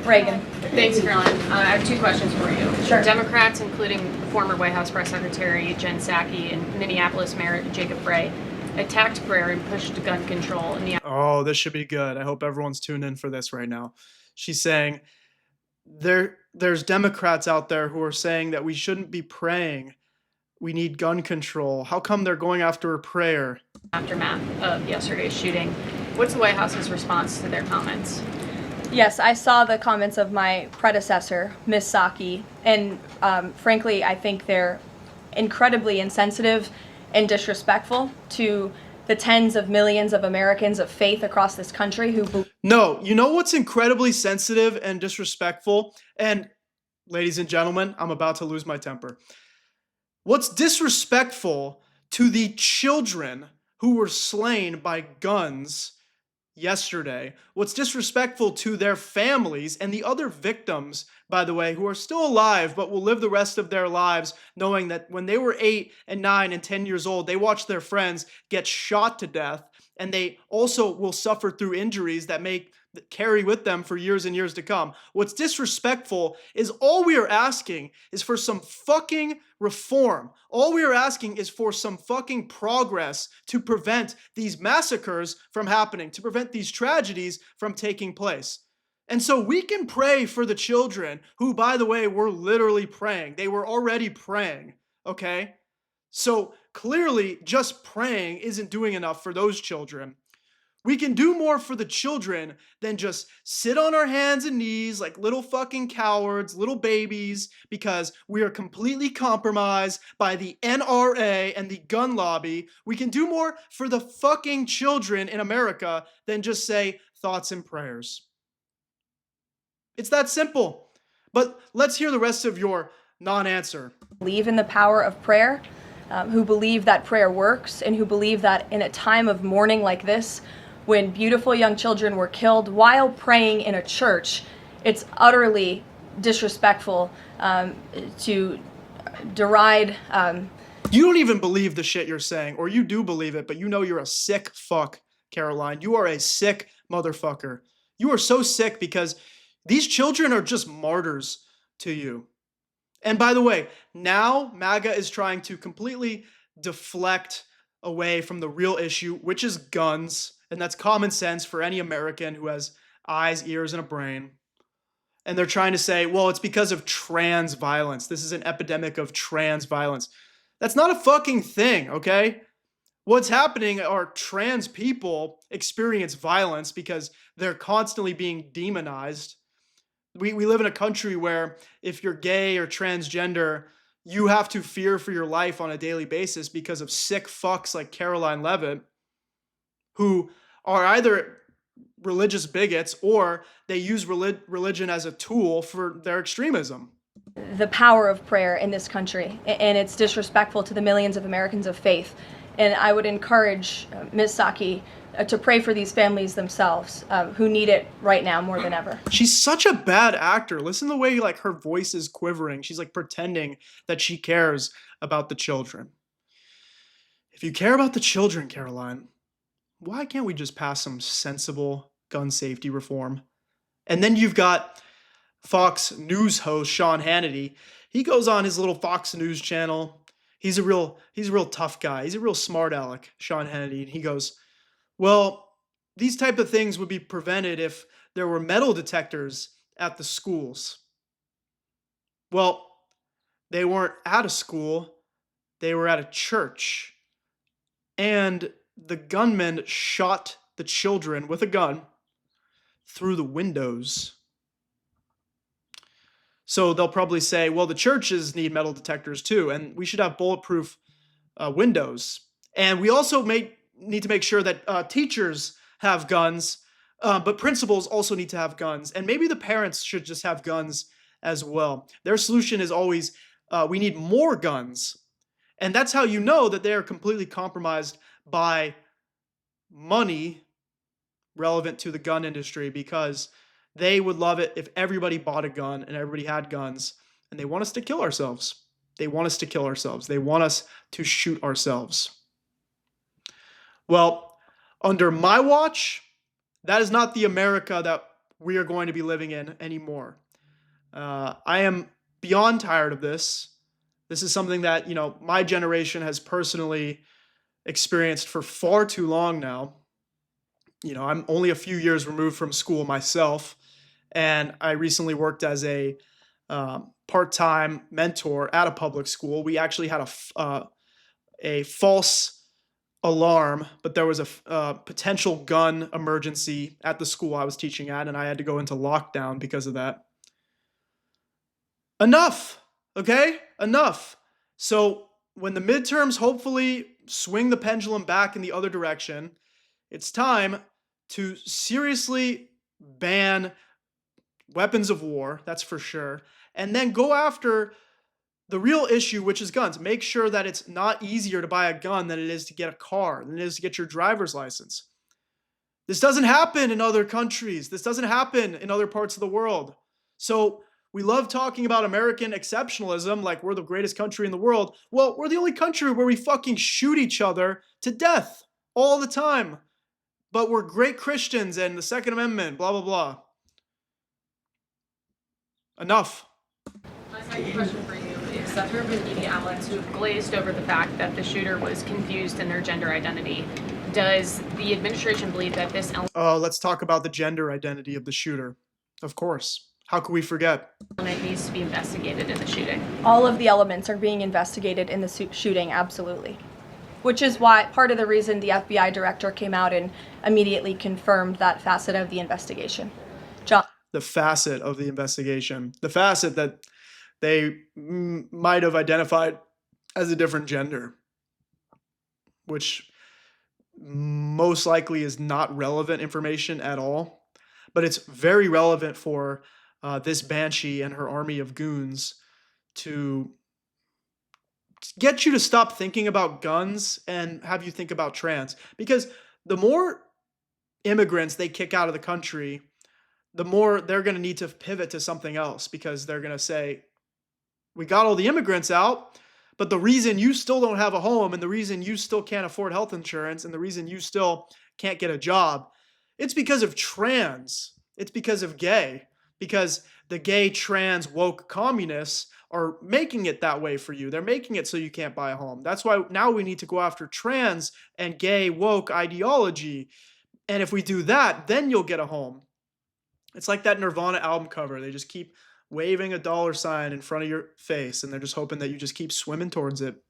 Reagan. Thanks, Caroline. I have two questions for you. Sure. Democrats, including former White House Press Secretary Jen Psaki and Minneapolis Mayor Jacob Frey, attacked prayer and pushed gun control in the. Oh, this should be good. I hope everyone's tuned in for this right now. She's saying there's Democrats out there who are saying that we shouldn't be praying. We need gun control. How come they're going after a prayer? Aftermath of yesterday's shooting. What's the White House's response to their comments? Yes, I saw the comments of my predecessor, Ms. Psaki, and frankly, I think they're incredibly insensitive and disrespectful to the tens of millions of Americans of faith across this country who No, you know what's incredibly sensitive and disrespectful? And ladies and gentlemen, I'm about to lose my temper. What's disrespectful to the children who were slain by guns yesterday? What's disrespectful to their families and the other victims, by the way, who are still alive but will live the rest of their lives knowing that when they were 8 and 9 and 10 years old, they watched their friends get shot to death, and they also will suffer through injuries that carry with them for years and years to come. What's disrespectful is all we are asking is for some fucking reform. All we are asking is for some fucking progress to prevent these massacres from happening, to prevent these tragedies from taking place. And so we can pray for the children who, by the way, were literally praying. They were already praying, okay? So clearly just praying isn't doing enough for those children. We can do more for the children than just sit on our hands and knees like little fucking cowards, little babies, because we are completely compromised by the NRA and the gun lobby. We can do more for the fucking children in America than just say thoughts and prayers. It's that simple. But let's hear the rest of your non-answer. believe in the power of prayer, who believe that prayer works, and who believe that in a time of mourning like this, when beautiful young children were killed while praying in a church, it's utterly disrespectful to deride. You don't even believe the shit you're saying, or you do believe it, but you know you're a sick fuck, Karoline. You are a sick motherfucker. You are so sick because these children are just martyrs to you. And by the way, now MAGA is trying to completely deflect away from the real issue, which is guns. And that's common sense for any American who has eyes, ears, and a brain. And they're trying to say, well, it's because of trans violence. This is an epidemic of trans violence. That's not a fucking thing, okay? What's happening are trans people experience violence because they're constantly being demonized. We live in a country where if you're gay or transgender, you have to fear for your life on a daily basis because of sick fucks like Karoline Leavitt, who are either religious bigots or they use religion as a tool for their extremism. The power of prayer in this country, and it's disrespectful to the millions of Americans of faith. And I would encourage Ms. Psaki to pray for these families themselves, who need it right now more than ever. She's such a bad actor. Listen to the way like her voice is quivering. She's like pretending that she cares about the children. If you care about the children, Karoline, why can't we just pass some sensible gun safety reform? And then you've got Fox News host Sean Hannity. He goes on his little Fox News channel. He's a real tough guy. He's a real smart aleck, Sean Hannity. And he goes, well, these type of things would be prevented if there were metal detectors at the schools. Well, they weren't at a school. They were at a church. And the gunman shot the children with a gun through the windows. So they'll probably say, well, the churches need metal detectors too, and we should have bulletproof windows. And we also need to make sure that teachers have guns, but principals also need to have guns. And maybe the parents should just have guns as well. Their solution is always, we need more guns. And that's how you know that they are completely compromised by money relevant to the gun industry, because they would love it if everybody bought a gun and everybody had guns, and they want us to kill ourselves. They want us to kill ourselves. They want us to shoot ourselves. Well, under my watch, that is not the America that we are going to be living in anymore. I am beyond tired of this. This is something that, my generation has personally experienced for far too long now. I'm only a few years removed from school myself, and I recently worked as a part-time mentor at a public school. We actually had a false alarm, but there was a potential gun emergency at the school I was teaching at, and I had to go into lockdown because of that. Enough, okay? Enough. So when the midterms hopefully swing the pendulum back in the other direction, it's time to seriously ban weapons of war, that's for sure, and then go after the real issue, which is guns. Make sure that it's not easier to buy a gun than it is to get a car, than it is to get your driver's license. This doesn't happen in other countries. This doesn't happen in other parts of the world. So we love talking about American exceptionalism, like we're the greatest country in the world. Well, we're the only country where we fucking shoot each other to death all the time. But we're great Christians and the Second Amendment, blah, blah, blah. Enough. My second question for you is that there have been media outlets who have glazed over the fact that the shooter was confused in their gender identity. Does the administration believe that this Let's talk about the gender identity of the shooter. Of course. How could we forget? element needs to be investigated in the shooting? All of the elements are being investigated in the shooting, absolutely. Which is why part of the reason the FBI director came out and immediately confirmed that facet of the investigation. John. The facet of the investigation. The facet that they might have identified as a different gender, which most likely is not relevant information at all, but it's very relevant for this Banshee and her army of goons to get you to stop thinking about guns and have you think about trans. Because the more immigrants they kick out of the country, the more they're going to need to pivot to something else, because they're going to say, we got all the immigrants out, but the reason you still don't have a home, and the reason you still can't afford health insurance, and the reason you still can't get a job, it's because of trans. It's because of gay. Because the gay, trans, woke communists are making it that way for you. They're making it so you can't buy a home. That's why now we need to go after trans and gay, woke ideology. And if we do that, then you'll get a home. It's like that Nirvana album cover. They just keep waving a dollar sign in front of your face, and they're just hoping that you just keep swimming towards it.